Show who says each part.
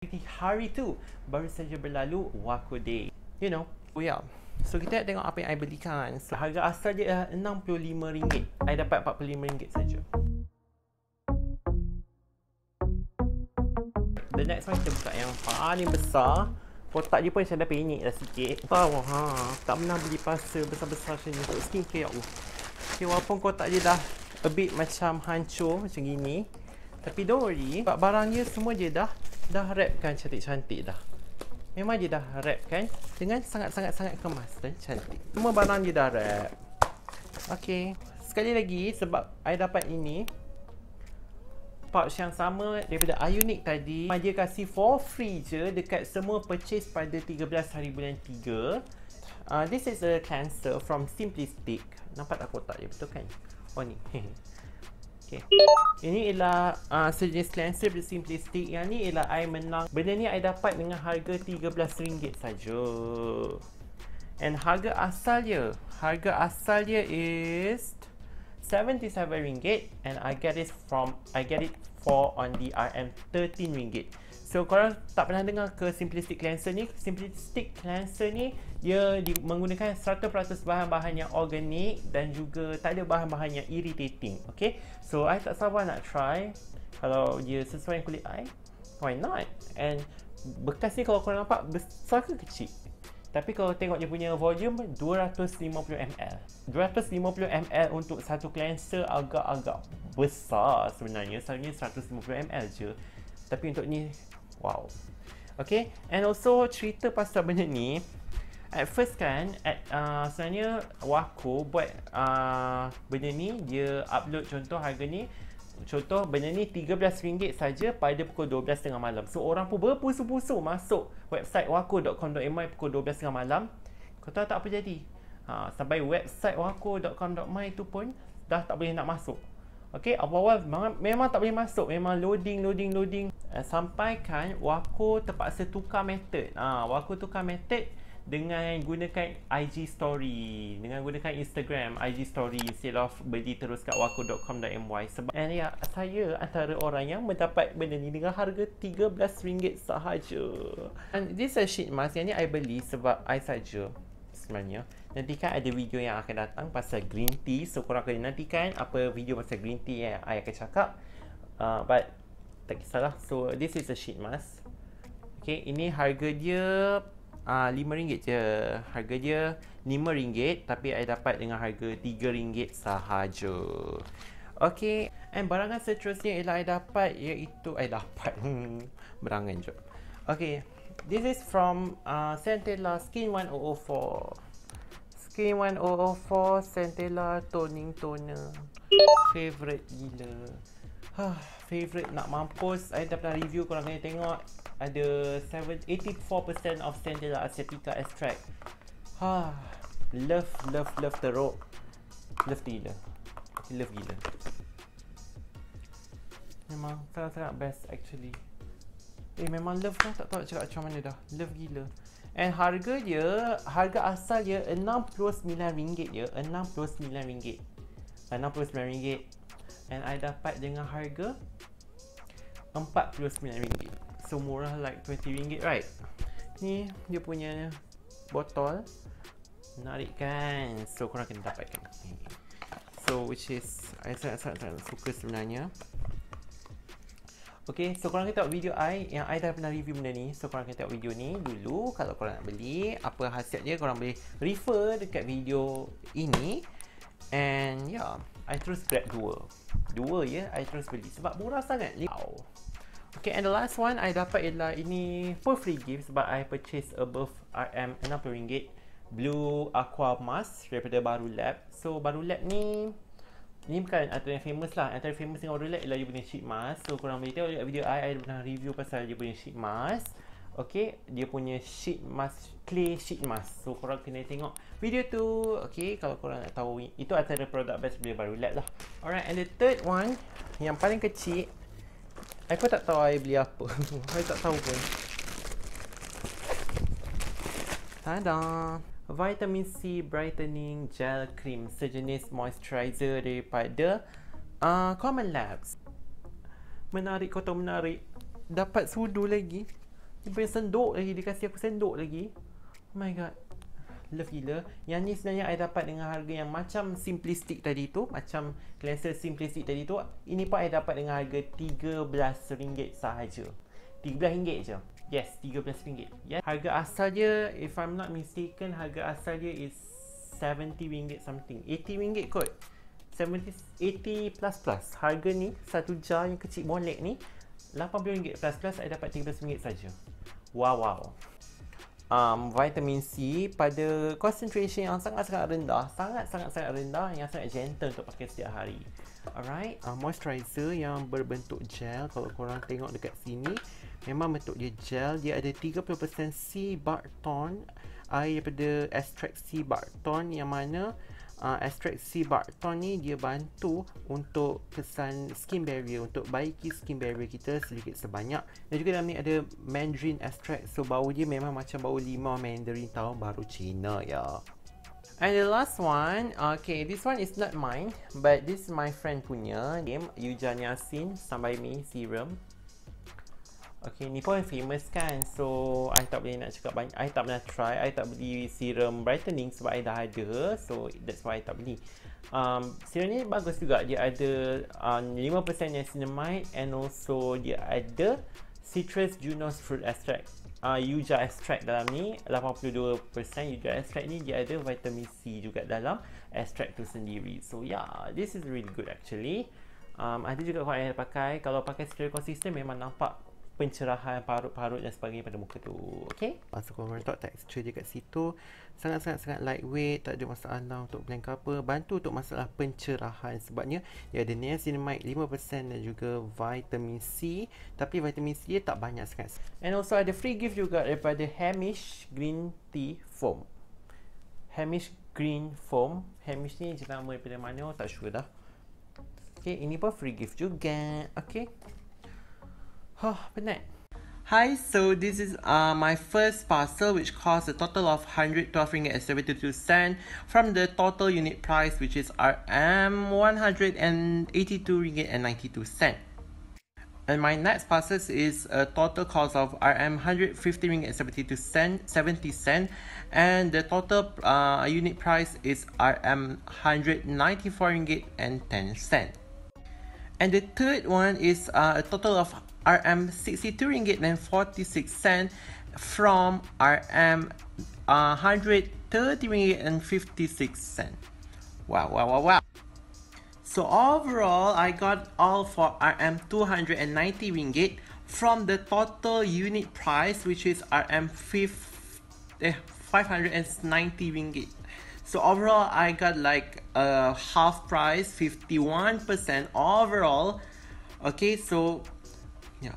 Speaker 1: Di hari tu baru saja berlalu Wako Day. You know, so kita tengok apa yang I belikan. So harga asal dia RM65. I dapat RM45 saja. The next one kita buka yang paling besar. Kotak dia pun macam dah penyek dah sikit. Tahu tak pernah beli pasal besar-besar macam ni untuk skincare, ya Allah. Okay, walaupun kotak dia dah a bit macam hancur macam gini, tapi don't worry, sebab barang dia semua dia dah wrapkan cantik-cantik dah. Memang dia dah wrapkan dengan sangat-sangat kemas dan cantik. Semua barang dia dah wrap. Okay, sekali lagi sebab I dapat ini pouch yang sama daripada Hyaluronic tadi, dia kasih for free je dekat semua purchase pada 13 hari bulan 3. This is a cleanser from Simplistic. Nampak tak kotak dia, betul kan? Oh ni. Okay. Ini ialah sejenis cleanser dari Simplistic. Yang ni ialah I menang. Benda ni I dapat dengan harga RM13 saja. And harga asal dia is RM77 and I get it for on the RM13. So korang tak pernah dengar ke Simplistic Cleanser ni? Simplistic Cleanser ni dia menggunakan 100% bahan-bahan yang organik dan juga tak ada bahan-bahan yang irritating. Okay, so I tak sabar nak try. Kalau dia sesuai dengan kulit I, why not? And bekas ni kalau korang nampak besar ke kecil? Tapi kalau tengok dia punya volume 250ml. 250ml untuk satu cleanser agak-agak besar sebenarnya. Selalunya 150ml je. Tapi untuk ni, wow. Okay, and also cerita pasal benda ni. At first kan, sebenarnya Wako buat benda ni, dia upload contoh harga ni. Contoh benda ni RM13 saja pada pukul 12.30 malam. So orang pun berpusu-pusu masuk website wako.com.my pukul 12.30 malam. Kau tahu tak apa jadi? Sampai website wako.com.my tu pun dah tak boleh nak masuk. Okay, awal-awal memang tak boleh masuk. Memang loading. Sampai kan Wako terpaksa tukar method. Wako tukar method dengan gunakan IG story, dengan gunakan Instagram IG story instead of beli terus kat wako.com.my. Sebab saya antara orang yang mendapat benda ni dengan harga RM13 sahaja. And this is a sheet mask. Yang ni I beli sebab I saja sebenarnya. Nantikan ada video yang akan datang pasal green tea. So korang kena nantikan apa video pasal green tea yang I akan cakap. But tak kisahlah. So this is a sheet mask. Okay, ini harga dia RM5 je. Harga dia RM5, tapi I dapat dengan harga RM3 sahaja. Okay, and barangan seterusnya ialah I dapat, iaitu berangan je. Okay, this is from Centella Skin 1004. Skin 1004 Centella Toning Toner. Favorite gila. Favorite nak mampus. I dah pernah review, korang kena tengok. Ada 84% of Centella Acetica extract. Love teruk. Love gila. Memang sangat-sangat best actually. Memang love lah, tak tahu nak cakap macam mana dah. Love gila. And harga asal dia RM69 je. RM69. And I dapat dengan harga RM49. So murah, like RM20, right? Ni dia punya botol. Menarik kan? So korang kena dapatkan. So which is I sangat-sangat suka sebenarnya. Okay, so korang kena tengok video I yang I dah pernah review benda ni. So korang kena tengok video ni dulu. Kalau korang nak beli, apa khasiat dia, korang boleh refer dekat video ini. And yeah, I terus grab dua ya, I terus beli sebab murah sangat. Wow. Okay, and the last one I dapat ialah ini for free gift sebab I purchase above RM60 Blue Aqua Mask daripada BARULAB. So BARULAB ni bukan antara yang famous lah. Antara famous dengan BARULAB ialah dia punya sheet mask. So korang boleh tengok video I pernah review pasal dia punya sheet mask. Okay, dia punya sheet mask, clay sheet mask. So korang kena tengok video tu. Okay, kalau korang nak tahu, itu antara produk best dari BARULAB lah. Alright, and the third one yang paling kecil, I pun tak tahu I beli apa. I tak tahu pun. Tada! Vitamin C Brightening Gel Cream, sejenis moisturiser daripada Commonlabs. Menarik, kau tahu menarik. Dapat sudu lagi. Dia punya senduk lagi. Dia kasih aku senduk lagi. Oh my god. Love gila. Yang ni sebenarnya I dapat dengan harga yang macam Simplistic tadi tu. Macam cleanser Simplistic tadi tu. Ini pun I dapat dengan harga RM13 sahaja. RM13 je. Yes, RM13. Yes. Harga asal dia, if I'm not mistaken, harga asal dia is RM70 something. RM80 kot. 80 plus plus. Harga ni, satu jar yang kecil molek ni, RM80 plus plus, I dapat RM13 saja. Wow. Vitamin C pada concentration yang sangat-sangat rendah, sangat-sangat rendah, yang sangat gentle untuk pakai setiap hari. Alright, moisturiser yang berbentuk gel. Kalau korang tengok dekat sini, memang bentuk dia gel. Dia ada 30% sea barton, air daripada extract sea barton, yang mana extract sea barton ni dia bantu untuk kesan skin barrier, untuk baiki skin barrier kita sedikit sebanyak. Dan juga dalam ni ada Mandarin extract, so bau dia memang macam bau limau Mandarin tahun baru Cina ya. And the last one, okay, this one is not mine, but this is my friend punya. Name Yuja Niacin Sampai Me Serum. Okay, ni pun famous kan. So, I tak boleh nak cakap banyak. I tak pernah try. I tak beli serum brightening sebab I dah ada. So, that's why I tak beli. Serum ni bagus juga. Dia ada 5% niacinamide, and also dia ada citrus junose fruit extract. Yuja extract dalam ni 82%. Yuja extract ni dia ada vitamin C juga dalam extract tu sendiri. So, yeah, this is really good actually. Ada juga kalau I pakai. Kalau pakai secara konsisten memang nampak pencerahan parut-parut dan sebagainya pada muka tu. Okay, masuk korang tak, texture dia kat situ sangat lightweight, tak ada masalah untuk blend ke apa. Bantu untuk masalah pencerahan sebabnya dia ada niacinamide 5% dan juga vitamin C, tapi vitamin C dia tak banyak sangat. And also ada free gift juga daripada Hamish Green Tea Foam. Hamish Green Foam. Hamish ni jenama daripada mana, tak sure dah. Okay, ini pun free gift juga. Okay, penat. Hi, so this is my first parcel, which cost a total of RM112.72 from the total unit price, which is RM182.92. And my next parcel is a total cost of RM150.70, and the total unit price is RM194.10. And the third one is a total of RM62.46 from RM130.56. Wow. So overall, I got all for RM290 from the total unit price, which is RM590. So overall, I got like a half price, 51% overall. Okay, so yeah.